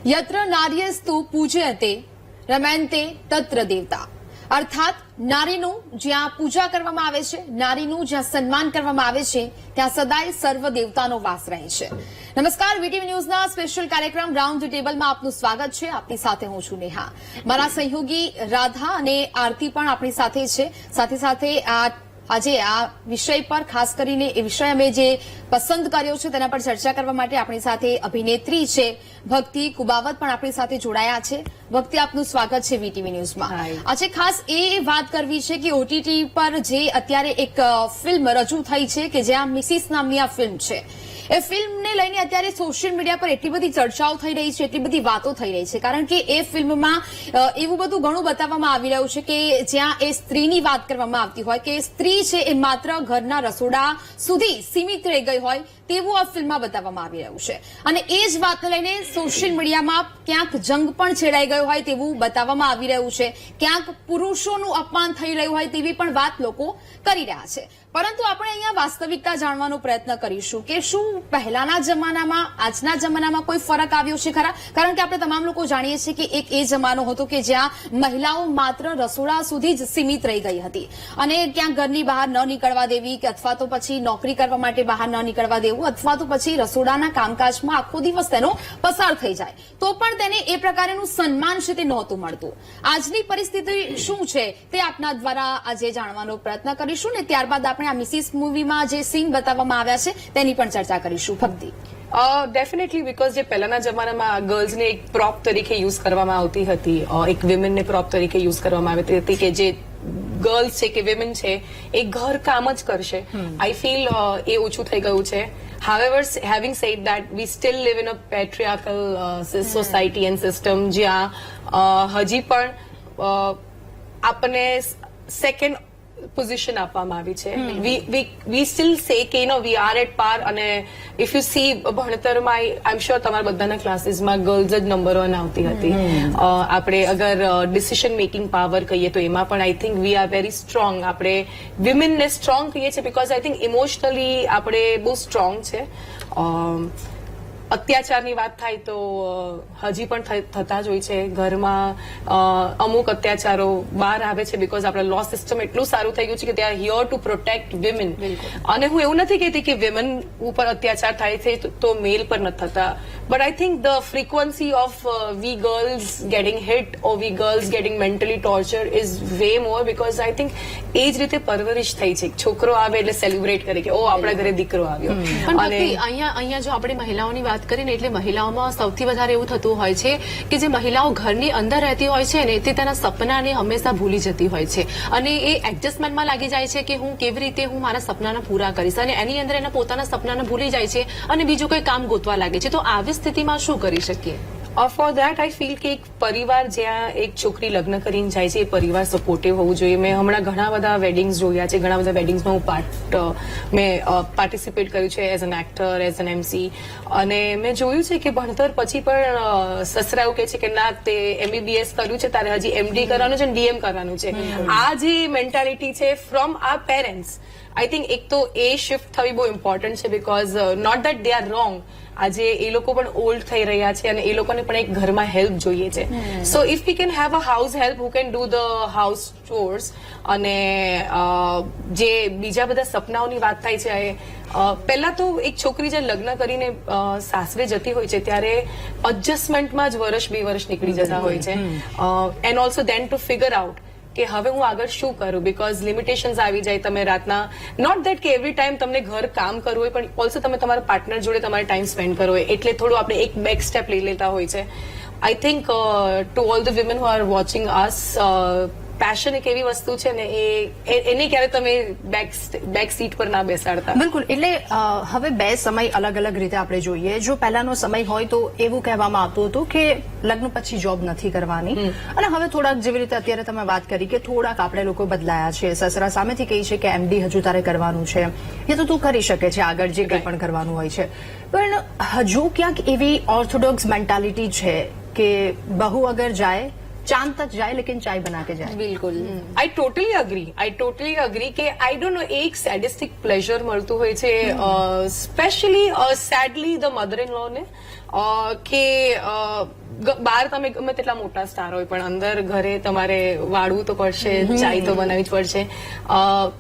यत्र नार्यस्तु पूज्यते रमन्ते तत्र देवता અર્થાત નારીનું જ્યાં પૂજા કરવામાં આવે છે, નારીનું જ્યાં સન્માન કરવામાં આવે છે, ત્યાં સદાય સર્વ દેવતાનો વાસ રહે છે. નમસ્કાર, વીટીવી ન્યૂઝના સ્પેશિયલ કાર્યક્રમ રાઉન્ડ ધ ટેબલમાં આપનું સ્વાગત છે. આપની સાથે હું છું નેહા. મારા સહયોગી રાધા અને આરતી પણ આપણી સાથે છે. સાથે સાથે આજે આ વિષય પર ખાસ કરીને એ વિષય અમે જે પસંદ કર્યો છે તેના પર ચર્ચા કરવા માટે આપણી સાથે અભિનેત્રી છે ભક્તિ કુબાવત પણ આપણી સાથે જોડાયા છે. ભક્તિ, આપનું સ્વાગત છે વીટીવી ન્યૂઝમાં. આજે ખાસ એ વાત કરવી છે કે ઓટીટી પર જે અત્યારે એક ફિલ્મ રજૂ થઈ છે કે જ્યાં મિસિસ નામની આ ફિલ્મ છે, એ ફિલ્મને લઈને અત્યારે સોશિયલ મીડિયા પર એટલી બધી ચર્ચાઓ થઈ રહી છે, એટલી બધી વાતો થઈ રહી છે, કારણ કે એ ફિલ્મમાં એવું બધું ઘણું બતાવવામાં આવી રહ્યું છે કે જ્યાં એ સ્ત્રીની વાત કરવામાં આવતી હોય કે સ્ત્રી છે એ માત્ર ઘરના રસોડા સુધી સીમિત રહી ગઈ હોય તેવું આ ફિલ્મમાં બતાવવામાં આવી રહ્યું છે. અને એ જ વાતને લઈને સોશિયલ મીડિયામાં ક્યાંક જંગ પણ છેડાઈ ગયો હોય તેવું બતાવવામાં આવી રહ્યું છે, ક્યાંક પુરુષોનું અપમાન થઈ રહ્યું હોય તેવી પણ વાત લોકો કરી રહ્યા છે. પરંતુ આપણે અહીંયા વાસ્તવિકતા જાણવાનો પ્રયત્ન કરીશું કે શું પહેલાના જમાનામાં આજના જમાનામાં કોઈ ફરક આવ્યો છે ખરા? કારણ કે આપણે તમામ લોકો જાણીએ છીએ કે એક એ જમાનો હતો કે જ્યાં મહિલાઓ માત્ર રસોડા સુધી જ સીમિત રહી ગઈ હતી અને ક્યાંક ઘરની બહાર ન નીકળવા દેવી કે અથવા તો પછી નોકરી કરવા માટે બહાર ન નીકળવા દેવું અથવા તો પછી રસોડાના કામકાજમાં આખો દિવસ તેનો પસાર થઈ જાય તો પણ તેને એ પ્રકારનું સન્માન છે તે નહોતું મળતું. આજની પરિસ્થિતિ શું છે તે આપના દ્વારા આજે જાણવાનો પ્રયત્ન કરીશું ને ત્યારબાદ આપણે આ મિસિસ મૂવીમાં જે સીન બતાવવામાં આવ્યા છે તેની પણ ચર્ચા કરીશું. ભક્તિ, ડેફિનેટલી બીકોઝ જે પહેલાના જમાનામાં ગર્લ્સને એક પ્રોપ તરીકે યુઝ કરવામાં આવતી હતી, એક વિમેનને પ્રોપ તરીકે યુઝ કરવામાં આવતી હતી કે જે ગર્લ્સ છે કે વિમેન છે એ ઘર કામ જ કરશે. આઈ ફીલ એ ઓછું થઈ ગયું છે. However, having said that, we still live in a patriarchal society and system જ્યાં હજી પણ આપણને સેકન્ડ પોઝિશન આપવામાં આવી છે. વી સ્ટીલ સે કે વી આર એટ પાર. અને ઇફ યુ સી ભણતરમાં આઈ એમ શ્યોર તમારા બધાના ક્લાસીસમાં ગર્લ્સ જ નંબર 1 આવતી હતી. આપણે અગર ડિસિઝન મેકિંગ પાવર કહીએ તો એમાં પણ I think we are very strong. આપણે વિમેનને સ્ટ્રોંગ કહીએ છીએ બીકોઝ આઈ થિંક ઇમોશનલી આપણે બહુ સ્ટ્રોંગ છે. અત્યાચારની વાત થાય તો હજી પણ થતા જ હોય છે ઘરમાં. અમુક અત્યાચારો બહાર આવે છે બીકોઝ આપણા લો સિસ્ટમ એટલું સારું થઈ ગયું છે કે they are here to protect women. અને હું એવું નથી કહેતી કે વિમેન ઉપર અત્યાચાર થાય છે તો મેલ પર નથી થતા, but I think the frequency of we girls getting hit or we girls getting mentally torture is way more because I think એ જ રીતે પરવરિશ થઈ છે. છોકરો આવે એટલે સેલિબ્રેટ કરે કે ઓ આપણા ઘરે દીકરો આવ્યો. અને અહીંયા જો આપણે મહિલાઓની વાત કરીને એટલે મહિલાઓમાં સૌથી વધારે એવું થતું હોય છે કે જે મહિલાઓ ઘરની અંદર રહેતી હોય છે ને તે તેના સપનાને હંમેશા ભૂલી જતી હોય છે અને એ એડજસ્ટમેન્ટમાં લાગી જાય છે કે હું કેવી રીતે હું મારા સપનાને પૂરા કરીશ અને એની અંદર એના પોતાના સપનાને ભૂલી જાય છે અને બીજું કોઈ કામ ગોતવા લાગે છે. તો આવી સ્થિતિમાં શું કરી શકીએ? ફોર દેટ આઈ ફીલ કે એક પરિવાર જ્યાં એક છોકરી લગ્ન કરીને જાય છે એ પરિવાર સપોર્ટિવ હોવું જોઈએ. મેં હમણાં ઘણા બધા વેડિંગ્સ જોયા છે, ઘણા બધા વેડિંગ્સમાં મેં પાર્ટિસિપેટ કર્યું છે as an actor, as an MC. અને મેં જોયું છે કે ભણતર પછી પણ સસરા એવું કહે છે કે ના તે MBBS કર્યું છે તારે હજી MD કરવાનું છે DM કરવાનું છે. આ જે મેન્ટાલિટી છે from our parents, I think એક તો એ શિફ્ટ થવી બહુ ઇમ્પોર્ટન્ટ છે because not that they are wrong. આજે એ લોકો પણ ઓલ્ડ થઈ રહ્યા છે અને એ લોકોને પણ એક ઘરમાં હેલ્પ જોઈએ છે. So if we can have a house help who can do the house chores. અને જે બીજા બધા સપનાઓની વાત થાય છે, પહેલા તો એક છોકરી જે લગ્ન કરીને સાસરે જતી હોય છે ત્યારે એડજસ્ટમેન્ટમાં જ વર્ષ 2 વર્ષ નીકળી જતા હોય છે. And also then to figure out કે હવે હું આગળ શું કરું બીકોઝ લિમિટેશન્સ આવી જાય. તમે રાતના નોટ દેટ કે એવરી ટાઈમ તમને ઘર કામ કરવું હોય પણ ઓલ્સો તમે તમારા પાર્ટનર જોડે તમારે ટાઈમ સ્પેન્ડ કરવો હોય એટલે થોડું આપણે એક બેક સ્ટેપ લઈ લેતા હોય છે. I think to all the women who are watching us, passion એક એવી વસ્તુ છે ને એને ક્યારે તમે બેક સીટ પર ના બેસાડતા. બિલકુલ. એટલે હવે બે સમય અલગ અલગ રીતે આપણે જોઈએ. જો પહેલાનો સમય હોય તો એવું કહેવામાં આવતું હતું કે લગ્ન પછી જોબ નથી કરવાની અને હવે થોડાક જેવી રીતે અત્યારે તમે વાત કરી કે થોડાક આપણે લોકો બદલાયા છે. સસરા સામેથી કહી છે કે MD હજુ તારે કરવાનું છે, એ તો તું કરી શકે છે આગળ જે કંઈ પણ કરવાનું હોય છે. પણ હજુ ક્યાંક એવી ઓર્થોડોક્સ મેન્ટાલિટી છે કે બહુ અગર જાય चांद तक जाए लेकिन चाय बना के जाए. બિલકુલ આઈ ટોટલી અગ્રી કે આઈ ડોન્ટ નો એક સેડિસ્ટિક પ્લેઝર મળતું હોય છે specially sadly the mother in law ને કે બહાર તમે ગમે તેટલા મોટા સ્ટાર હોય પણ અંદર ઘરે તમારે વાળવું તો પડશે, ચાય તો બનાવવી જ પડશે.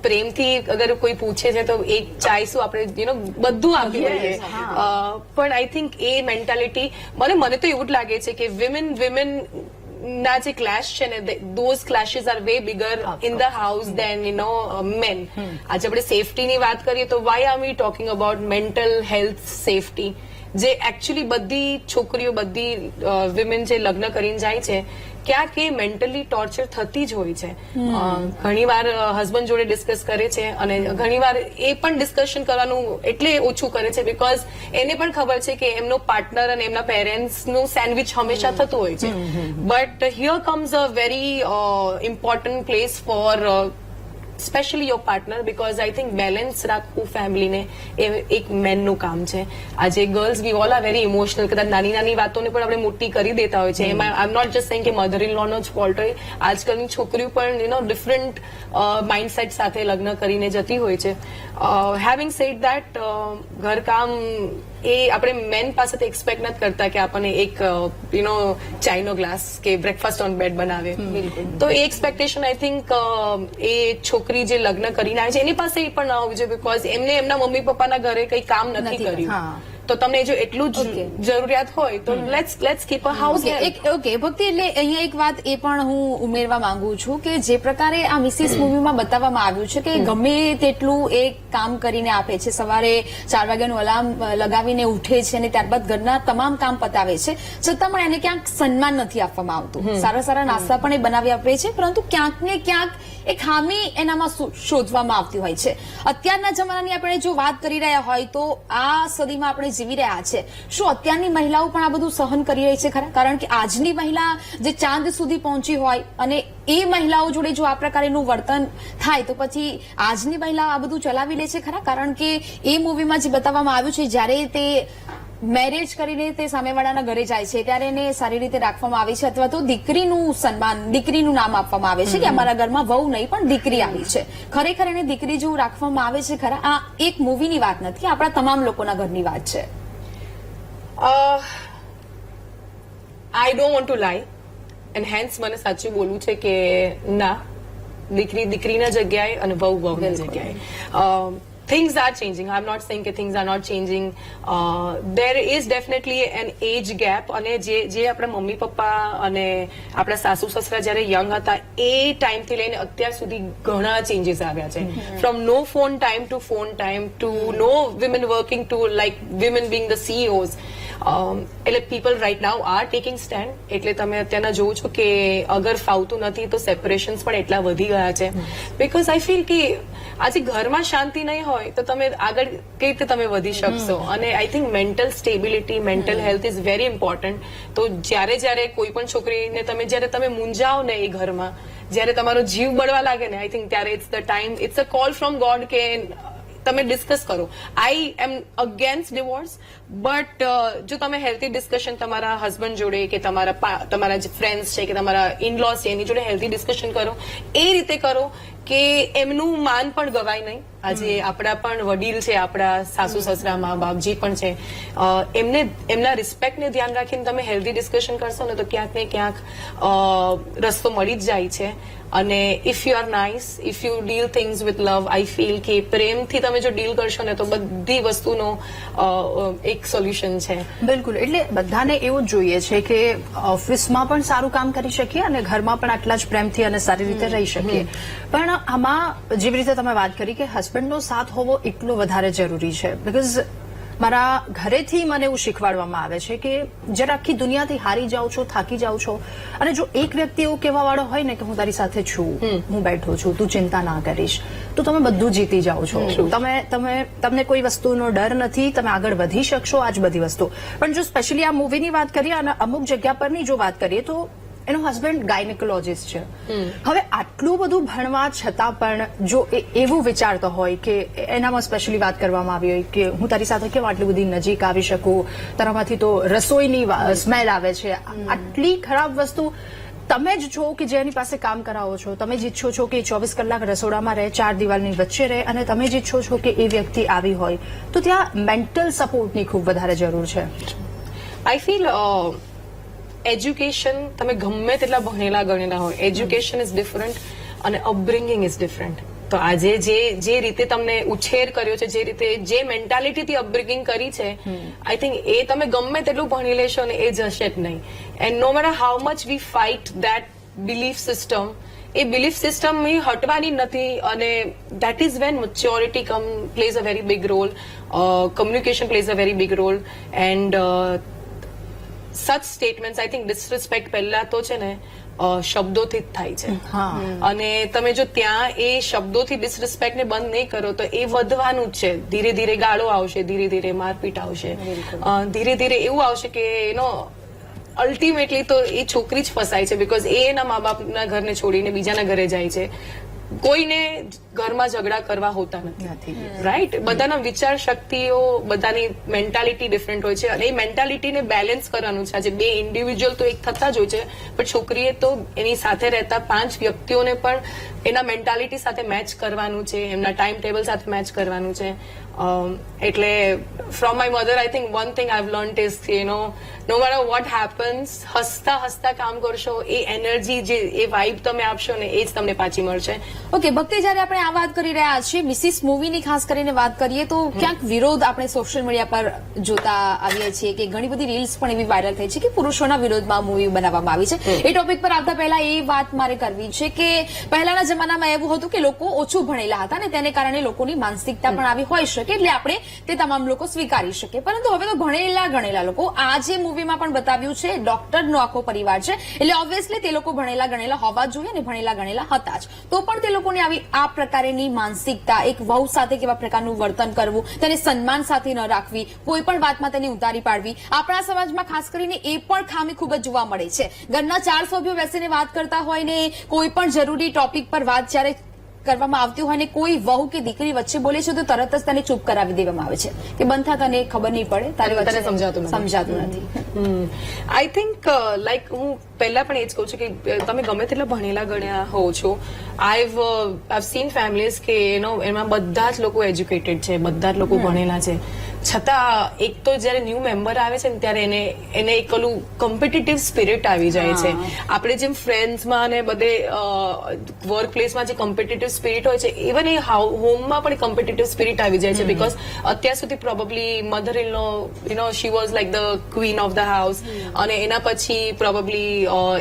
પ્રેમથી અગર કોઈ પૂછે છે તો એક ચાય શું આપણે બધું આપી દઈએ. પણ આઈ થિંક એ મેન્ટાલિટી મને તો એવું જ લાગે છે કે વિમેન ના જે ક્લેશ છે ને those clashes are way bigger in the house than men. આજે આપણે સેફટીની વાત કરીએ તો why are we talking about mental health safety, જે એકચ્યુઅલી બધી છોકરીઓ બધી વિમેન જે લગ્ન કરીને જાય છે ક્યાંક એ મેન્ટલી ટોર્ચર થતી જ હોય છે. ઘણીવાર હસબન્ડ જોડે ડિસ્કસ કરે છે અને ઘણીવાર એ પણ ડિસ્કશન કરવાનું એટલે ઓછું કરે છે બીકોઝ એને પણ ખબર છે કે એમનો પાર્ટનર અને એમના પેરેન્ટ્સનું સેન્ડવિચ હંમેશા થતું હોય છે. But here comes a very important place four specially your partner because I think balance રાખવું ફેમિલીને એ એક મેનનું કામ છે. આજે girls we all are very emotional, કદાચ નાની નાની વાતોને પણ આપણે મોટી કરી દેતા હોય છે. એમાં આઈ એમ નોટ જસ્ટ સેઇંગ કે મધર ઇન લો નો જ ફોલ્ટ હોય. આજકાલની છોકરીઓ પણ ડિફરન્ટ માઇન્ડસેટ સાથે લગ્ન કરીને જતી હોય છે. હેવિંગ સેડ દેટ ઘરકામ એ આપણે મેન પાસેથી એક્સપેક્ટ નથી કરતા કે આપણને એક ચાયનો ગ્લાસ કે બ્રેકફાસ્ટ ઓન બેડ બનાવે. તો એ એક્સપેક્ટેશન આઈ થિંક એ છોકરી જે લગ્ન કરીને આવે છે એની પાસે એ પણ ના હોવી જોઈએ બીકોઝ એમને એમના મમ્મી પપ્પાના ઘરે કઈ કામ નથી કર્યું. તો તમને જો એટલું જ જરૂરિયાત હોય તો let's keep a house. Okay ભક્તિ, એટલે અહીંયા એક વાત એ પણ હું ઉમેરવા માંગુ છું કે જે પ્રકારે આ મિસિસ મૂવીમાં બતાવવામાં આવ્યું છે કે ગમે તેટલું એ કામ કરીને આપે છે, સવારે 4 વાગ્યાનું અલાર્મ લગાવીને ઉઠે છે અને ત્યારબાદ ઘરના તમામ કામ પતાવે છે, છતાં પણ એને ક્યાંક સન્માન નથી આપવામાં આવતું. સારા સારા નાસ્તા પણ એ બનાવી આપે છે પરંતુ ક્યાંક ને ક્યાંક એક ખામી એનામાં શોધવામાં આવતી હોય છે. અત્યારના જમાનાની આપણે જો વાત કરી રહ્યા હોય તો આ સદીમાં આપણે જીવી રહ્યા છે, શું અત્યારની મહિલાઓ પણ આ બધું સહન કરી રહી છે ખરા? કારણ કે આજની મહિલા જે ચાંદ સુધી પહોંચી હોય અને એ મહિલાઓ જોડે જો આ પ્રકારનું વર્તન થાય તો પછી આજની મહિલાઓ આ બધું ચલાવી લે છે ખરા? કારણ કે એ મૂવીમાં જે બતાવવામાં આવ્યું છે જ્યારે તે મેરેજ કરીને તે સામેવાળાના ઘરે જાય છે ત્યારે એને સારી રીતે રાખવામાં આવે છે અથવા તો દીકરીનું સન્માન, દીકરીનું નામ આપવામાં આવે છે કે અમારા ઘરમાં વહુ નહીં પણ દીકરી આવી છે. ખરેખર એને દીકરી જેવું રાખવામાં આવે છે ખરા? આ એક મૂવીની વાત નથી, આપણા તમામ લોકોના ઘરની વાત છે. આઈ ડોન્ટ વોન્ટ ટુ લાય એન્ડ હેન્સ મને સાચું બોલવું છે કે ના, દીકરી દીકરીના જગ્યાએ અને વહુ વહુની જગ્યાએ. Things are changing. I'm not saying that things are not changing. There is definitely an age gap. અને જે આપણા મમ્મી પપ્પા અને આપણા સાસુ સસરા જયારે યંગ હતા એ ટાઈમથી લઈને અત્યાર સુધી ઘણા ચેન્જીસ આવ્યા છે. From no phone time to no women working to like women being the CEOs. એટલે people right now are taking stand. એટલે તમે અત્યારના જોવો છો કે અગર ફાવતું નથી તો સેપરેશન્સ પણ એટલા વધી ગયા છે બીકોઝ આઈ ફીલ કે આજે ઘરમાં શાંતિ નહીં હોય તો તમે આગળ કઈ રીતે તમે વધી શકશો. અને I think mental stability, mental health is very important. તો જ્યારે કોઈ પણ છોકરીને જ્યારે તમે મૂંઝાઓ ને એ ઘરમાં, જ્યારે તમારો જીવ બળવા લાગે ને, આઈ થિંક ત્યારે it's the time, it's a call from God કે તમે ડિસ્કસ કરો. I am against divorce but જો તમે હેલ્ધી ડિસ્કશન તમારા હસબન્ડ જોડે કે તમારા જે ફ્રેન્ડ્સ છે કે તમારા ઇનલોસ છે એની જોડે હેલ્ધી ડિસ્કશન કરો, એ રીતે કરો કે એમનું માન પણ ગવાય નહીં. આજે આપણા પણ વડીલ છે, આપણા સાસુ સસરા મા બાપ જે પણ છે, એમના રિસ્પેક્ટને ધ્યાન રાખીને તમે હેલ્ધી ડિસ્કશન કરશો ને તો ક્યાંક ને ક્યાંક રસ્તો મળી જ જાય છે. અને if you are nice, if you deal things with love, I feel કે પ્રેમથી તમે જો ડીલ કરશો ને તો બધી વસ્તુનો એક સોલ્યુશન છે. બિલકુલ. એટલે બધાને એવું જ જોઈએ છે કે ઓફિસમાં પણ સારું કામ કરી શકીએ અને ઘરમાં પણ આટલા જ પ્રેમથી અને સારી રીતે રહી શકીએ. પણ આમાં જેવી રીતે તમે વાત કરી કે હસબન્ડનો સાથ હોવો એટલો વધારે જરૂરી છે. બીકોઝ મારા ઘરેથી મને એવું શીખવાડવામાં આવે છે કે જ્યારે આખી દુનિયાથી હારી જાઓ છો, થાકી જાઓ છો અને જો એક વ્યક્તિ એવું કહેવા વાળો હોય ને કે હું તારી સાથે છું, હું બેઠો છું, તું ચિંતા ના કરીશ, તો તમે બધું જીતી જાઓ છો. તમને કોઈ વસ્તુનો ડર નથી, તમે આગળ વધી શકશો. આ જ બધી વસ્તુ. પણ જો સ્પેશિયલી આ મૂવીની વાત કરીએ અને અમુક જગ્યા પરની જો વાત કરીએ તો એનો હસબન્ડ ગાયનેકોલોજીસ્ટ છે. હવે આટલું બધું ભણવા છતાં પણ જો એવું વિચારતો હોય કે એનામાં સ્પેશિયલી વાત કરવામાં આવી હોય કે હું તારી સાથે કેમ આટલી બધી નજીક આવી શકું, તારામાંથી તો રસોઈની સ્મેલ આવે છે, આટલી ખરાબ વસ્તુ તમે જ છો કે જેની પાસે કામ કરાવો છો, તમે જ ઈચ્છો છો કે 24 કલાક રસોડામાં રહે, 4 દિવાલની વચ્ચે રહે, અને તમે જ ઈચ્છો છો કે એ વ્યક્તિ આવી હોય, તો ત્યાં મેન્ટલ સપોર્ટની ખૂબ વધારે જરૂર છે. આઈ ફીલ એજ્યુકેશન, તમે ગમે તેટલા ભણેલા ગણેલા હોય, એજ્યુકેશન ઇઝ ડિફરન્ટ અને અપબ્રિંગિંગ ઇઝ ડિફરન્ટ. તો આજે જે રીતે તમને ઉછેર કર્યો છે, જે રીતે જે મેન્ટાલિટીથી અપબ્રિંગિંગ કરી છે, આઈ થિંક એ તમે ગમે તેટલું ભણી લેશો ને એ જશે જ નહીં. And no matter how much we fight that belief system, એ બિલીફ સિસ્ટમ હટવાની નથી. અને that is when maturity plays a very big role, communication plays a very big role. And such statements, I think disrespect પહેલા તો છે ને શબ્દોથી જ થાય છે. અને તમે જો ત્યાં એ શબ્દોથી ડિસરિસ્પેક્ટ ને બંધ નહીં કરો તો એ વધવાનું જ છે. ધીરે ધીરે ગાળો આવશે, ધીરે ધીરે મારપીટ આવશે, ધીરે ધીરે એવું આવશે કે એનો અલ્ટિમેટલી તો એ છોકરી જ ફસાય છે. બીકોઝ એ એના મા બાપના ઘરને છોડીને બીજાના ઘરે જાય છે. કોઈને ઘરમાં ઝઘડા કરવા હોતા નથી, રાઈટ? બધાના વિચાર શક્તિઓ, બધાની મેન્ટાલિટી ડિફરન્ટ હોય છે, અને એ મેન્ટાલિટીને બેલેન્સ કરવાનું છે. આજે બે ઇન્ડિવિજ્યુઅલ તો એક થતા જ હોય છે, પણ છોકરીએ તો એની સાથે રહેતા 5 વ્યક્તિઓને પણ એના મેન્ટાલિટી સાથે મેચ કરવાનું છે, એમના ટાઈમ ટેબલ સાથે મેચ કરવાનું છે. એટલે from my mother I think one thing I have learnt is કે નો મેટર વોટ હેપન્સ, હસતા હસતા કામ કરશો, એ એનર્જી, જે એ વાઇબ તમે આપશો ને એ જ તમને પાછી મળશે. ઓકે ભક્તિ, જયારે આપણે આ વાત કરી રહ્યા છીએ, મિસિસ મૂવીની ખાસ કરીને વાત કરીએ તો ક્યાંક વિરોધ આપણે સોશિયલ મીડિયા પર જોતા આવીએ છીએ કે ઘણી બધી રીલ્સ પણ એવી વાયરલ થઈ છે કે પુરુષોના વિરોધમાં મૂવી બનાવવામાં આવી છે. એ ટોપિક પર આવતા પહેલા એ વાત મારે કરવી છે કે પહેલાના જમાનામાં એવું હતું કે લોકો ઓછું ભણેલા હતા ને તેને કારણે લોકોની માનસિકતા પણ આવી હોઈ શકે, એટલે આપણે તે તમામ લોકો સ્વીકારી શકીએ. પરંતુ હવે તો ભણેલા ગણેલા લોકો, આ જે મૂવીમાં પણ બતાવ્યું છે, ડોક્ટરનો આખો પરિવાર છે, એટલે ઓબ્વિયસલી તે લોકો ભણેલા ગણેલા હોવા જોઈએ ને ભણેલા ગણેલા હતા જ. તો પણ તે લોકોની આવી આ પ્રકારની માનસિકતા, એક વહુ સાથે કેવા પ્રકારનું વર્તન કરવું, તેને સન્માન સાથે ન રાખવી, કોઈ પણ વાતમાં તેને ઉતારી પાડવી, આપણા સમાજમાં ખાસ કરીને એ પણ ખામી ખૂબ જ જોવા મળે છે. ઘરના 4 સભ્યો બેસીને વાત કરતા હોય ને કોઈ પણ જરૂરી ટોપિક પર વાત જ્યારે કરવામાં આવતી હોય ને કોઈ વહુ કે દીકરી વચ્ચે બોલે છે તો તરત જ તેને ચૂપ કરાવી દેવામાં આવે છે કે બંધ થા, તને ખબર નહીં પડે, તારે વચ્ચે સમજાતું નથી. આઈ થિંક લાઈક હું પહેલા પણ એ જ કહું છું કે તમે ગમે તેટલા ભણેલા ગણ્યા હો છો, આઈ હેવ સીન ફેમિલીઝ કે એમાં બધા જ લોકો એજ્યુકેટેડ છે, બધા જ લોકો ભણેલા છે, છતાં એક તો જયારે ન્યૂ મેમ્બર આવે છે ને ત્યારે એને એક ઓલું કોમ્પિટિટિવ સ્પિરિટ આવી જાય છે. આપણે જેમ ફ્રેન્ડ્સમાં અને બધે વર્ક પ્લેસમાં જે કોમ્પિટિટિવ સ્પિરિટ હોય છે, ઇવન એ હોમમાં પણ કોમ્પિટિટિવ સ્પિરિટ આવી જાય છે. બીકોઝ અત્યાર સુધી probably mother in law she was like the queen of the house, અને એના પછી પ્રોબેબલી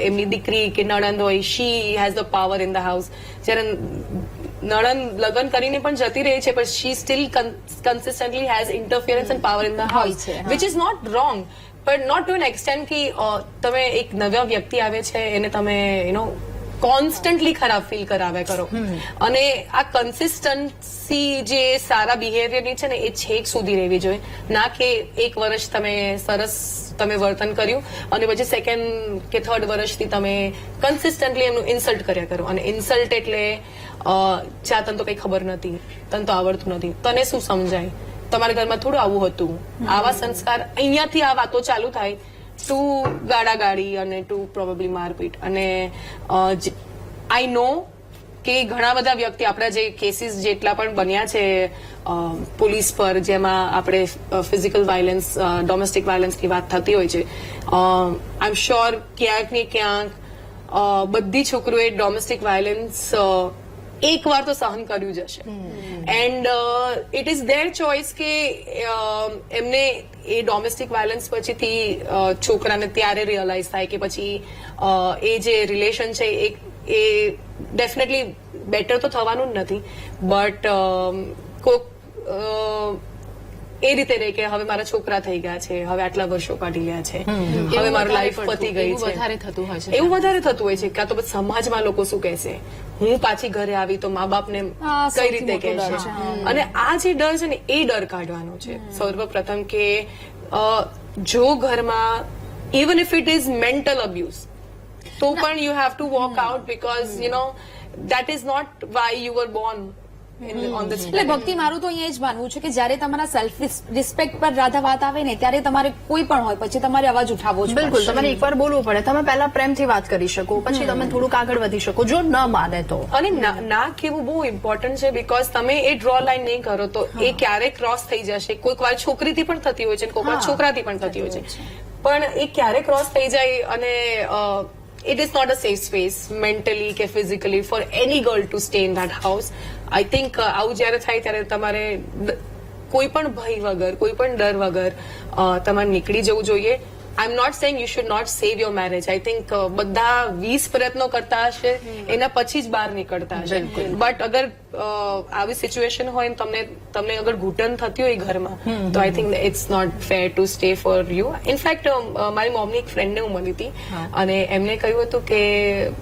એમની દીકરી કે નણંદ હોય, she has the power in the house. જ્યારે નણંદ લગ્ન કરીને પણ જતી રહી છે, પણ she still consistently has interference and power in the house, which is not wrong, but not to an extent કે તમે એક નવા વ્યક્તિ આવે છે એને તમે કોન્સ્ટન્ટલી ખરાબ ફીલ કરાવ્યા કરો. અને આ કન્સિસ્ટન્સી જે સારા બિહેવિયરની છે ને એ છેક સુધી રહેવી જોઈએ, ના કે એક વર્ષ તમે વર્તન કર્યું અને પછી સેકન્ડ કે થર્ડ વર્ષથી તમે કન્સિસ્ટન્ટલી એમનું ઇન્સલ્ટ કર્યા કરો. અને ઇન્સલ્ટ એટલે ચા તને તો કઈ ખબર નથી, તને તો આવડતું નથી, તને શું સમજાય, તમારા ઘરમાં થોડું આવું હતું, આવા સંસ્કાર, અહીંયાથી આ વાતો ચાલુ થાય ટુ ગાડાગાડી અને ટુ પ્રોબેબલી મારપીટ. અને આઈ નો કે ઘણા બધા વ્યક્તિ, આપણા જે કેસીસ જેટલા પણ બન્યા છે પોલીસ પર, જેમાં આપણે ફિઝિકલ વાયલન્સ, ડોમેસ્ટિક વાયલન્સની વાત થતી હોય છે, આઈ એમ શ્યોર ક્યાંક ને ક્યાંક બધી છોકરીઓએ ડોમેસ્ટિક વાયલન્સ એક વાર તો સહન કર્યું જ હશે. And it is there choice કે એમને એ ડોમેસ્ટિક વાયલન્સ પછીથી છોકરાને ત્યારે રિયલાઇઝ થાય કે પછી એ જે રિલેશન છે એ ડેફિનેટલી બેટર તો થવાનું જ નથી, બટ કોક એ રીતે રહે કે હવે મારા છોકરા થઈ ગયા છે, હવે આટલા વર્ષો કાઢી ગયા છે, હવે મારી લાઈફ પતી ગઈ છે. એવું વધારે થતું હોય છે. કાં તો સમાજમાં લોકો શું કહેશે, હું પાછી ઘરે આવી તો મા બાપને કઈ રીતે કહેશે. અને આ જે ડર છે ને એ ડર કાઢવાનો છે સર્વપ્રથમ, કે જો ઘરમાં even if it is mental abuse તો પણ you have two walk out, because that is not why you were born. on this એટલે ભક્તિ મારું તો અહીંયા એ જ માનવું છે કે જ્યારે તમારા સેલ્ફ રિસ્પેક્ટ પર રાધા વાત આવે ને ત્યારે તમારે કોઈ પણ હોય પછી તમારે અવાજ ઉઠાવવો જ બિલકુલ પડશે. તમારે એકવાર બોલવું પડે. તમે પહેલા પ્રેમથી વાત કરી શકો, પછી તમે થોડુંક આગળ વધી શકો. જો ન માને તો અને ના કહેવું બહુ ઇમ્પોર્ટન્ટ છે, બીકોઝ તમે એ ડ્રો લાઈન નહીં કરો તો એ ક્યારેક ક્રોસ થઈ જશે. કોઈક વાર છોકરીથી પણ થતી હોય છે, કોઈક વાર છોકરાથી પણ થતી હોય છે, પણ એ ક્યારે ક્રોસ થઈ જાય અને it is not a safe space mentally કે physically for any girl to stay in that house. I think આવું જ્યારે થાય ત્યારે તમારે કોઈ પણ ભય વગર, કોઈ પણ ડર વગર તમારે નીકળી જવું જોઈએ. I am not saying you should not save your marriage. I think બધા 20 પ્રયત્નો કરતા હશે, એના પછી જ બહાર નીકળતા હશે. બટ અગર આવી સિચ્યુએશન હોય ને તમને અગર ઘૂંટણ થતી હોય ઘરમાં, તો I think it's not fair to stay for you. In fact મારી મોમની એક ફ્રેન્ડને હું મળી હતી અને એમને કહ્યું હતું કે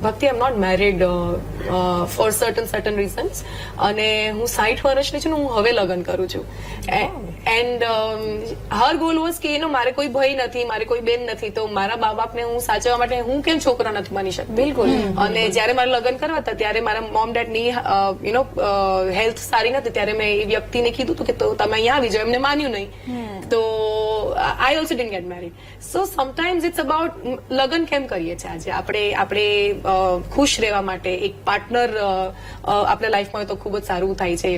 Bhakti I am not married for certain reasons, અને હું 60 વર્ષની છું, હું હવે લગ્ન કરું છું. એન્ડ હર ગોલ વોઝ કે મારે કોઈ ભય નથી, મારે કોઈ બેન નથી, તો મારા મા બાપને હું સાચવવા માટે હું કેમ છોકરા નથી બની શકતી. બિલકુલ. અને જયારે મારે લગ્ન કરવા હતા ત્યારે મારા મોમ ડેડની હેલ્થ સારી નથી, ત્યારે મેં એ વ્યક્તિને કીધું હતું કે તમે અહીંયા આવી જાઓ. એમને માન્યું નહીં, તો I also didn't get married. So sometimes it's about લગ્ન કેમ કરીએ છીએ આજે આપણે ખુશ રહેવા માટે એક પાર્ટનર આપણા લાઈફમાં તો ખૂબ જ સારું થાય છે.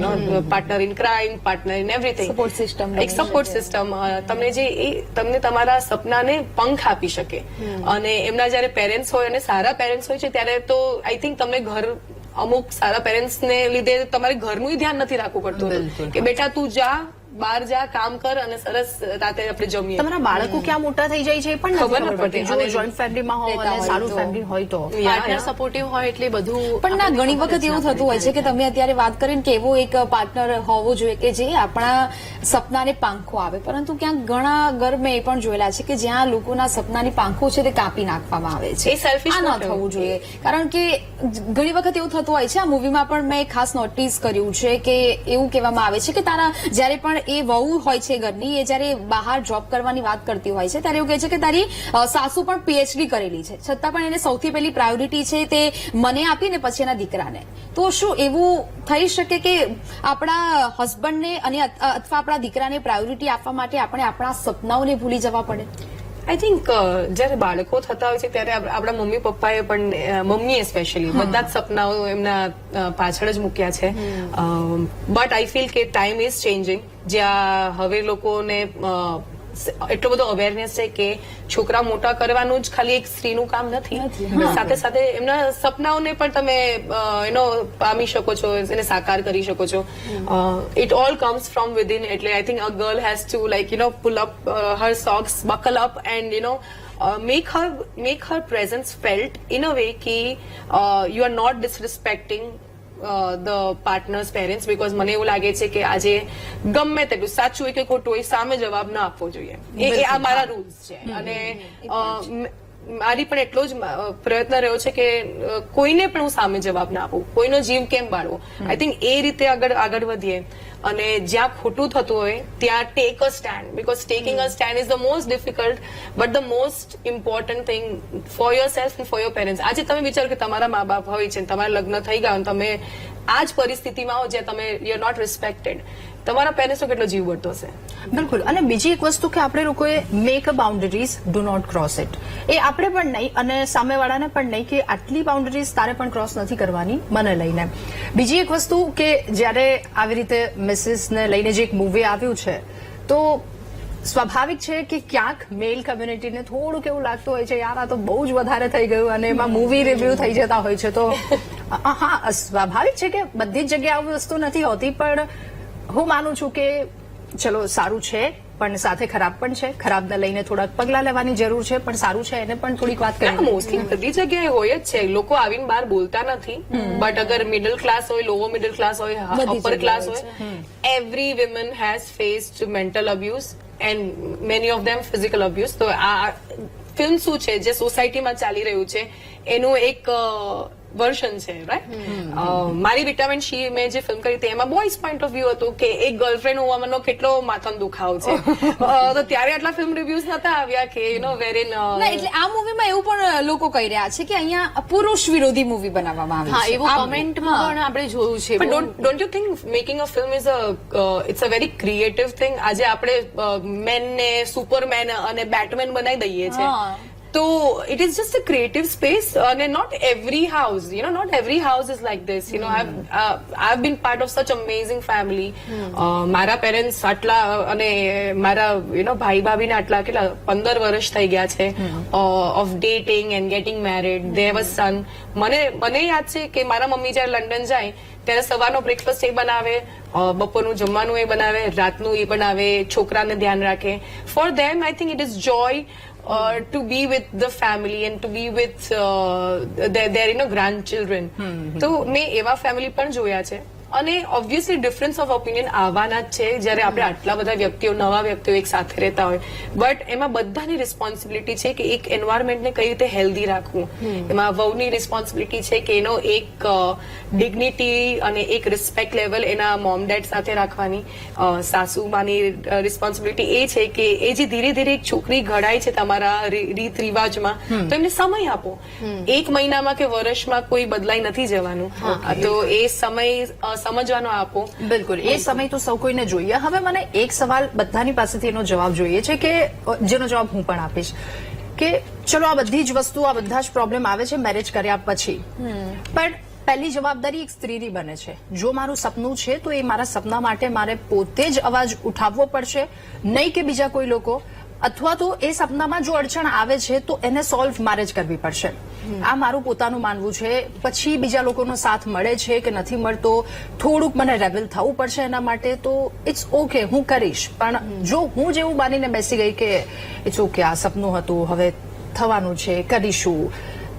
Partner in crime, partner in everything, support system, એક સપોર્ટ સિસ્ટમ તમને તમારા સપનાને પંખ આપી શકે. અને એમના જયારે પેરેન્ટ્સ હોય અને સારા પેરેન્ટ્સ હોય છે ત્યારે તો આઈ થિંક તમને ઘર અમુક સારા પેરેન્ટ્સ ને લીધે તમારે ઘરનું ધ્યાન નથી રાખવું પડતું કે બેટા તું જા, બહાર જા, કામ કર અને સરસ રાતે આપણે જમીએ. તમારા બાળકો ક્યાં મોટા થઈ જાય છે એ પણ ખબર નથી નથી પડતી. પડતી. જો જોઈન્ટ ફેમિલીમાં હોય અને સારું ફેમિલી હોય તો પાર્ટનર સપોર્ટિવ હોય એટલે બધું. પણ ના ઘણી વખત એવું થતું હોય છે કે તમે અત્યારે વાત કરીને કે એવો એક પાર્ટનર હોવો જોઈએ કે જે આપણા સપનાને પાંખો આવે, પરંતુ ક્યાંક ઘણા ઘર મેં એ પણ જોયેલા છે કે જ્યાં લોકોના સપનાની પાંખો છે તે કાપી નાખવામાં આવે છે. એ selfish આ ન નથી. થવું જોઈએ, કારણ કે ઘણી વખત એવું થતું હોય છે. આ મૂવીમાં પણ મેં ખાસ નોટિસ કર્યું છે કે એવું કહેવામાં આવે છે કે તારા જયારે પણ એ વહુ હોય છે ઘરની, એ જયારે બહાર જોબ કરવાની વાત કરતી હોય છે ત્યારે એવું કહે છે કે તારી સાસુ પણ પીએચડી કરેલી છે, છતાં પણ એને સૌથી પહેલી પ્રાયોરિટી છે તે મને આપી ને પછી એના દીકરાને. તો શું એવું થઈ શકે કે આપણા હસબન્ડને અને અથવા આપણા દીકરાને પ્રાયોરિટી આપવા માટે આપણે આપણા સપનાઓને ભૂલી જવા પડે? આઈ થિંક જયારે બાળકો થતા હોય છે ત્યારે આપણા મમ્મી પપ્પાએ પણ, મમ્મીએ સ્પેશિયલી બધા જ સપનાઓ એમના પાછળ જ મૂક્યા છે. બટ આઈ ફીલ કે ટાઈમ ઇઝ ચેન્જિંગ, જ્યાં હવે લોકોને એટલો બધો અવેરનેસ છે કે છોકરા મોટા કરવાનું જ ખાલી એક સ્ત્રીનું કામ નથી, સાથે સાથે એમના સપનાઓને પણ તમે પામી શકો છો, એને સાકાર કરી શકો છો. It all comes from within. એટલે I think a girl has to pull up her socks, buckle up and make her presence felt in a way ki you are not disrespecting the partner's parents, because મને એવું લાગે છે કે આજે ગમે તેટલું સાચું હોય કે ખોટું હોય સામે જવાબ ના આપવો જોઈએ. એ આ મારા રૂલ્સ છે. અને મારી પણ એટલો જ પ્રયત્ન રહ્યો છે કે કોઈને પણ હું સામે જવાબ ના આપું, કોઈનો જીવ કેમ બાળવો. આઈ થિંક એ રીતે આગળ વધીએ અને જ્યાં ખોટું થતું હોય ત્યાં take a stand, because taking a stand is the most difficult but the most important thing for your self and for your parents. આજે તમે વિચારો કે તમારા મા બાપ હોય છે, તમારા લગ્ન થઈ ગયા અને તમે આ જ પરિસ્થિતિમાં હો જ્યાં તમે યુ આર નોટ રિસ્પેક્ટેડ, તમારા પેરેન્ટ્સનો કેટલો જીવ બળતો હશે. બિલકુલ. અને બીજી એક વસ્તુ કે આપણે લોકોએ make a boundaries, do not cross it. એ આપણે પણ નહીં અને સામેવાળાને પણ નહીં કે આટલી બાઉન્ડરીઝ તારે પણ ક્રોસ નથી કરવાની મને લઈને. બીજી એક વસ્તુ કે જ્યારે આવી રીતે મિસિસને લઈને જે એક મૂવી આવ્યું છે તો સ્વાભાવિક છે કે ક્યાંક મેલ કમ્યુનિટીને થોડુંક એવું લાગતું હોય છે યાર આ તો બહુ જ વધારે થઈ ગયું, અને એમાં મૂવી રિવ્યુ થઈ જતા હોય છે. તો હા, સ્વાભાવિક છે કે બધી જ જગ્યાએ આવી વસ્તુ નથી હોતી, પણ હું માનું છું કે ચલો સારું છે પણ સાથે ખરાબ પણ છે. ખરાબને લઈને થોડાક પગલાં લેવાની જરૂર છે, પણ સારું છે એને પણ થોડીક વાત કરી. મોસ્ટલી બધી જગ્યાએ હોય જ છે. લોકો આવીને બહાર બોલતા નથી, બટ અગર મિડલ ક્લાસ હોય, લોઅર મિડલ ક્લાસ હોય, અપર ક્લાસ હોય, every વિમન has faced mental abuse and many of them physical abuse. તો આ ફિલ્મ શું છે જે સોસાયટીમાં ચાલી રહ્યું છે એનું એક વર્ઝન છે, રાઈટ? મારી વિટામિન સી મેં જે ફિલ્મ કરી હતી એમાં બોયઝ પોઈન્ટ ઓફ વ્યૂ હતું કે એક ગર્લફ્રેન્ડ હોવાનો કેટલો માથાનો દુખાવો છે. તો ત્યારે આટલા ફિલ્મ રિવ્યુઝ નતા આવ્યા કે વેરેન ના, એટલે આ મૂવીમાં એવું પણ લોકો કહી રહ્યા છે કે અહીંયા પુરુષ વિરોધી મૂવી બનાવવામાં હા, આવી છે. એવું કમેન્ટમાં પણ આપણે જોયું છે. But don't you think making a film is it's a very creative thing? આજે આપણે મેન ને સુપરમેન અને બેટમેન બનાવી દઈએ છીએ. હા. તો it is just a creative space અને not every house, not every house is like this. I've been part of such amazing family. મારા પેરેન્ટ્સ આટલા અને મારા ભાઈ ભાભીને આટલા કેટલા 15 વર્ષ થઈ ગયા છે of dating and getting married. They have a son. મને યાદ છે કે મારા મમ્મી જયારે લંડન જાય ત્યારે સવારનો બ્રેકફાસ્ટ એ બનાવે, બપોરનું જમવાનું એ બનાવે, રાતનું એ બનાવે, છોકરાને ધ્યાન રાખે. For them I think it is Joy to be with the family and to be with their grandchildren. તો મેં એવા ફેમિલી પણ જોયા છે અને ઓબ્વિયસલી ડિફરન્સ ઓફ ઓપિનિયન આવવાના જ છે જ્યારે આપણે આટલા બધા વ્યક્તિઓ નવા વ્યક્તિઓ એક સાથે રહેતા હોય. બટ એમાં બધાની રિસ્પોન્સિબિલિટી છે કે એક એન્વાયરમેન્ટને કઈ રીતે હેલ્ધી રાખવું. એમાં વહુની રિસ્પોન્સિબિલિટી છે કે એનો એક ડિગ્નિટી અને એક રિસ્પેક્ટ લેવલ એના મોમ ડેડ સાથે રાખવાની. સાસુમાની રિસ્પોન્સિબિલિટી એ છે કે એ જે ધીરે ધીરે એક છોકરી ઘડાય છે તમારા રીત રિવાજમાં, તો એમને સમય આપો. એક મહિનામાં કે વર્ષમાં કોઈ બદલાઈ નથી જવાનું. તો એ સમય સમજવાનો આપો. બિલકુલ, એ સમય તો સૌ કોઈને જોઈએ. હવે મને એક સવાલ બધાની પાસેથી એનો જવાબ જોઈએ છે કે જેનો જવાબ હું પણ આપીશ કે ચલો આ બધી જ વસ્તુ, આ બધા જ પ્રોબ્લેમ આવે છે મેરેજ કર્યા પછી, પણ પહેલી જવાબદારી એક સ્ત્રીની બને છે. જો મારું સપનું છે તો એ મારા સપના માટે મારે પોતે જ અવાજ ઉઠાવવો પડશે, નહીં કે બીજા કોઈ લોકો. અથવા તો એ સપનામાં જો અડચણ આવે છે તો એને સોલ્વ મારે જ કરવી પડશે. આ મારું પોતાનું માનવું છે. પછી બીજા લોકોનો સાથ મળે છે કે નથી મળતો, થોડુંક મને રેબેલ થવું પડશે એના માટે, તો ઇટ્સ ઓકે, હું કરીશ. પણ જો હું જેવું માનીને બેસી ગઈ કે ઇટ્સ ઓકે, આ સપનું હતું, હવે થવાનું છે, કરીશું,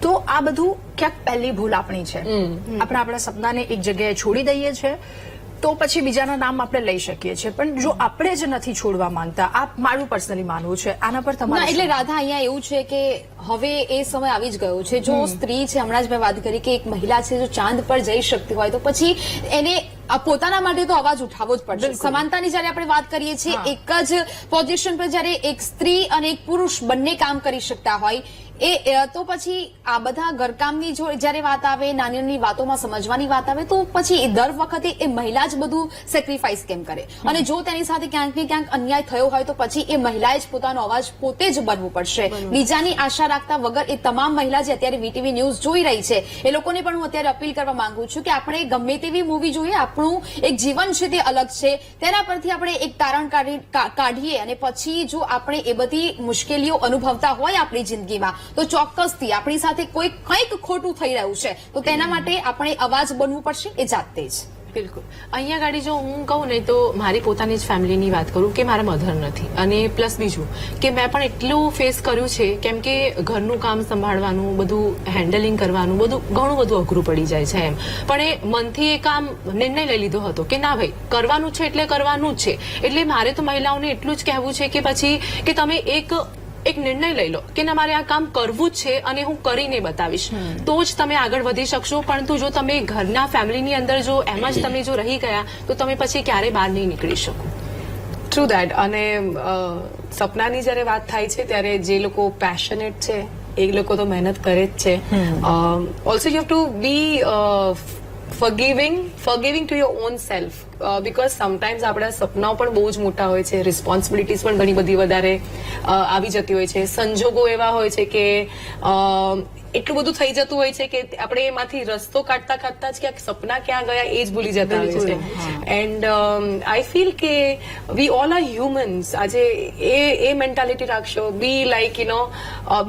તો આ બધું ક્યાંક પહેલી ભૂલ આપણી છે. આપણે આપણા સપનાને એક જગ્યાએ છોડી દઈએ છીએ તો પછી બીજાના નામ આપણે લઈ શકીએ છીએ, પણ જો આપણે જ નથી છોડવા માંગતા, આ મારું પર્સનલી માનવું છે. આના પર ના, તમારે એટલે રાધા અહીંયા એવું છે કે હવે એ સમય આવી જ ગયો છે. જો સ્ત્રી છે, હમણાં જ મેં વાત કરી કે એક મહિલા છે જો ચાંદ પર જઈ શકતી હોય તો પછી એને પોતાના માટે તો અવાજ ઉઠાવવો જ પડશે. સમાનતાની જયારે આપણે વાત કરીએ છીએ, એક જ પોઝિશન પર જયારે એક સ્ત્રી અને એક પુરુષ બંને કામ કરી શકતા હોય તો પછી આ બધા ઘરકામની જો જયારે વાત આવે, નાની નાની વાતોમાં સમજવાની વાત આવે, તો પછી દર વખતે એ મહિલા જ બધું સેક્રિફાઈસ કેમ કરે? અને જો તેની સાથે ક્યાંક ને ક્યાંક અન્યાય થયો હોય તો પછી એ મહિલાએ જ પોતાનો અવાજ પોતે જ બનવું પડશે. બીજાની આશા રાખતા વગર એ તમામ મહિલા જે અત્યારે વીટીવી ન્યૂઝ જોઈ રહી છે એ લોકોને પણ હું અત્યારે અપીલ કરવા માંગુ છું કે આપણે ગમે તેવી મૂવી જોઈએ, આપણું એક જીવન છે તે અલગ છે, તેના પરથી આપણે એક તારણ કાઢીએ અને પછી જો આપણે એ બધી મુશ્કેલીઓ અનુભવતા હોય આપણી જિંદગીમાં તો ચોક્કસથી આપણી સાથે કંઈક ખોટું થઈ રહ્યું છે તો તેના માટે આપણે અવાજ બનવું પડશે એ જાતે જ. બિલકુલ. અહીંયા ગાડી જો હું કહું ને તો મારી પોતાની જ ફેમિલીની વાત કરું કે મારા મધર નથી, અને પ્લસ બીજું કે મેં પણ એટલું ફેસ કર્યું છે કેમ કે ઘરનું કામ સંભાળવાનું, બધું હેન્ડલિંગ કરવાનું, બધું ઘણું બધું અઘરું પડી જાય છે એમ. પણ એ મનથી એ કામ નિર્ણય લઈ લીધો હતો કે ના ભાઈ કરવાનું છે એટલે કરવાનું જ છે. એટલે મારે તો મહિલાઓને એટલું જ કહેવું છે કે પછી કે તમે એક નિર્ણય લઈ લો કે ના મારે આ કામ કરવું જ છે અને હું કરીને બતાવીશ, તો જ તમે આગળ વધી શકશો. પરંતુ જો તમે ઘરના ફેમિલીની અંદર જો એમ જ તમે જો રહી ગયા તો તમે પછી ક્યારે બહાર નહીં નીકળી શકો. True that. અને સપનાની જયારે વાત થાય છે ત્યારે જે લોકો પેશનેટ છે એ લોકો તો મહેનત કરે જ છે. Also you have to be forgiving to your own self, because sometimes આપણા સપનાઓ પણ બહુ જ મોટા હોય છે, રિસ્પોન્સિબિલિટીઝ પણ ઘણી બધી વધારે આવી જતી હોય છે, સંજોગો એવા હોય છે કે એટલું બધું થઈ જતું હોય છે કે આપણે એમાંથી રસ્તો કાઢતા કાઢતા જ ક્યાંક સપના ક્યાં ગયા એ જ ભૂલી જતા હોય છે. એન્ડ આઈ ફીલ કે વી ઓલ આર હ્યુમન્સ. આજે એ મેન્ટાલિટી રાખશો, be like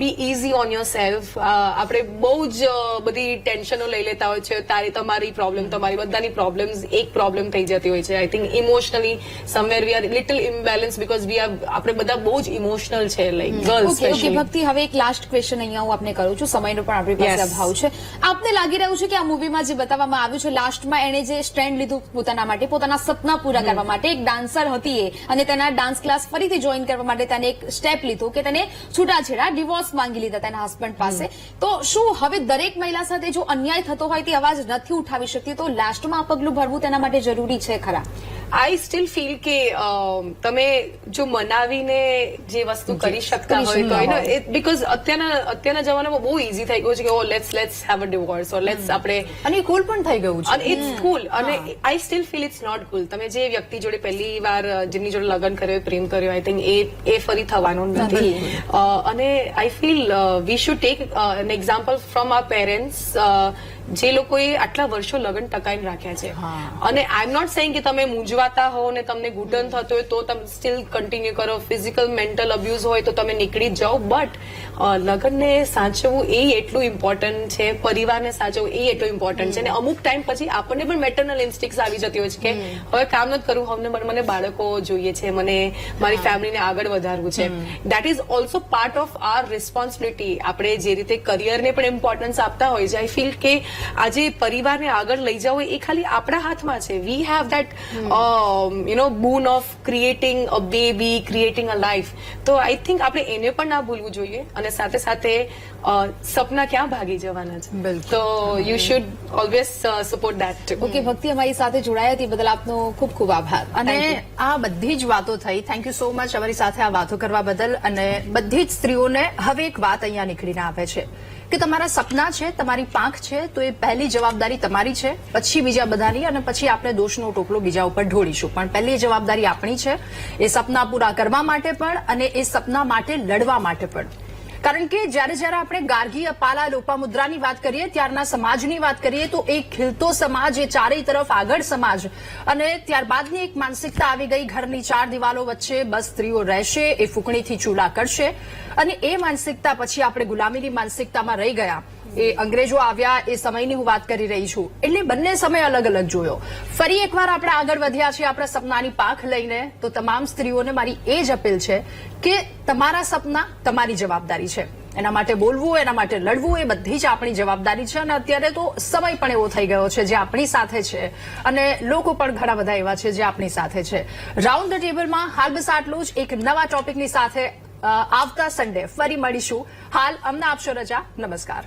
be easy on yourself. આપણે બહુ જ બધી ટેન્શનો લઈ લેતા હોય છે, તમારી પ્રોબ્લેમ, તમારી બધાની પ્રોબ્લેમ્સ એક પ્રોબ્લેમ થઈ જતી હોય છે. I think emotionally somewhere we are little imbalance because આપણે બધા બહુ જ ઇમોશનલ છે, લાઈક ગર્લ્સ ઓકે ભક્તિ, હવે એક લાસ્ટ ક્વેશ્ચન અહીંયા હું આપને કરું છું, સમય સમયનો પણ આપણી પાસે Yes. અભાવ છે. આપને લાગી રહ્યું છે કે આ મૂવીમાં જે બતાવવામાં આવ્યું છે લાસ્ટમાં એણે જે સ્ટેન્ડ લીધું પોતાના માટે, પોતાના સપના પૂરા કરવા માટે, એક ડાન્સર હતી એ અને તેના ડાન્સ ક્લાસ ફરીથી જોઈન કરવા માટે તેને એક સ્ટેપ લીધું કે તેને છૂટાછેડા ડિવોર્સ માંગી લીધા તેના હસબન્ડ પાસે. તો શું હવે દરેક મહિલા સાથે જો અન્યાય થતો હોય તે અવાજ નથી ઉઠાવી શકતી તો લાસ્ટમાં આ પગલું ભરવું તેના માટે જરૂરી છે ખરા? આઈ સ્ટીલ ફીલ કે તમે જો મનાવીને જે વસ્તુ કરી શકતા હોય તો બીકોઝ અત્યારના જમાનામાં બહુ ઇઝી થઈ ગયું છે કે oh let's have a divorce or let's આપણે અને કુલ પણ થઈ ગયું છે. અને ઇટ્સ કુલ અને I still feel it's not cool. તમે જે વ્યક્તિ જોડે પહેલી વાર જેમની જોડે લગ્ન કર્યો પ્રેમ કર્યો આઈ થિંક એ ફરી થવાનું નથી. અને I feel we should take an example from our parents જે લોકોએ આટલા વર્ષો લગ્ન ટકાઈને રાખ્યા છે. અને આઈ એમ નોટ સેઇંગ કે તમે મૂંઝવાતા હો ને તમને ઘૂંટણ થતો હોય તો તમે સ્ટીલ કન્ટિન્યુ કરો, ફિઝિકલ મેન્ટલ અબ્યુઝ હોય તો તમે નીકળી જ જાઓ, બટ લગ્નને સાચવવું એ એટલું ઇમ્પોર્ટન્ટ છે, પરિવારને સાચવવું એ એટલું ઇમ્પોર્ટન્ટ છે. અને અમુક ટાઈમ પછી આપણને પણ મેટર્નલ ઇન્સ્ટિક્ટ આવી જતી હોય છે કે હવે કામ નથી કરવું, મને બાળકો જોઈએ છે, મને મારી ફેમિલીને આગળ વધારવું છે. That is also part of our responsibility. આપણે જે રીતે કરિયરને પણ ઇમ્પોર્ટન્સ આપતા હોય છે, આઈ ફીલ કે આજે પરિવારને આગળ લઈ જવો એ ખાલી આપણા હાથમાં છે. We have that boon of creating a baby, creating a life. તો આઈ થિંક આપણે એને પણ ના ભૂલવું જોઈએ. અને સાથે સાથે સપના ક્યાં ભાગી જવાના છે, તો you should always support that. Okay, ભક્તિ અમારી સાથે જોડાયા તે બદલ આપનો ખૂબ ખૂબ આભાર. અને આ બધી જ વાતો થઈ. થેન્ક યુ સો મચ અમારી સાથે આ વાતો કરવા બદલ. અને બધી જ સ્ત્રીઓને હવે એક વાત અહીંયા નીકળીને આવે છે કે તમારા સપના છે, તમારી પાંખ છે, તો એ પહેલી જવાબદારી તમારી છે, પછી બીજા બધાની, અને પછી આપણે દોષનો ટોપલો બીજા ઉપર ઢોળીશું. પણ પહેલી જવાબદારી આપણી છે એ સપના પૂરા કરવા માટે પણ અને એ સપના માટે લડવા માટે પણ. કારણ કે જ્યારે આપણે ગાર્ગી, અપાલા, લોપામુદ્રાની વાત કરીએ, ત્યારના સમાજની વાત કરીએ, તો એક ખીલતો સમાજ, એ ચારેય તરફ આગળ સમાજ, અને ત્યારબાદની એક માનસિકતા આવી ગઈ ઘરની ચાર દિવાલો વચ્ચે બસ સ્ત્રીઓ રહેશે, એ ફૂંકણીથી ચૂલા કરશે. અને એ માનસિકતા પછી આપણે ગુલામીની માનસિકતામાં રહી ગયા. એ અંગ્રેજો આવ્યા એ સમયની હું વાત કરી રહી છું. એટલે બંને સમય અલગ અલગ જોયો. ફરી એકવાર આપણે આગળ વધ્યા છીએ આપણા સપનાની પાંખ લઈને. તો તમામ સ્ત્રીઓને મારી એ જ અપીલ છે કે તમારા સપના તમારી જવાબદારી છે. એના માટે બોલવું, એના માટે લડવું એ બધી જ આપણી જવાબદારી છે. અને અત્યારે તો સમય પણ એવો થઈ ગયો છે જે આપણી સાથે છે, અને લોકો પણ ઘણા બધા એવા છે જે આપણી સાથે છે. રાઉન્ડ ધ ટેબલમાં હાલ બસ આટલું જ. એક નવા ટોપિકની સાથે આવતા સન્ડે ફરી મળીશું. હાલ અમને આપશો રજા. નમસ્કાર.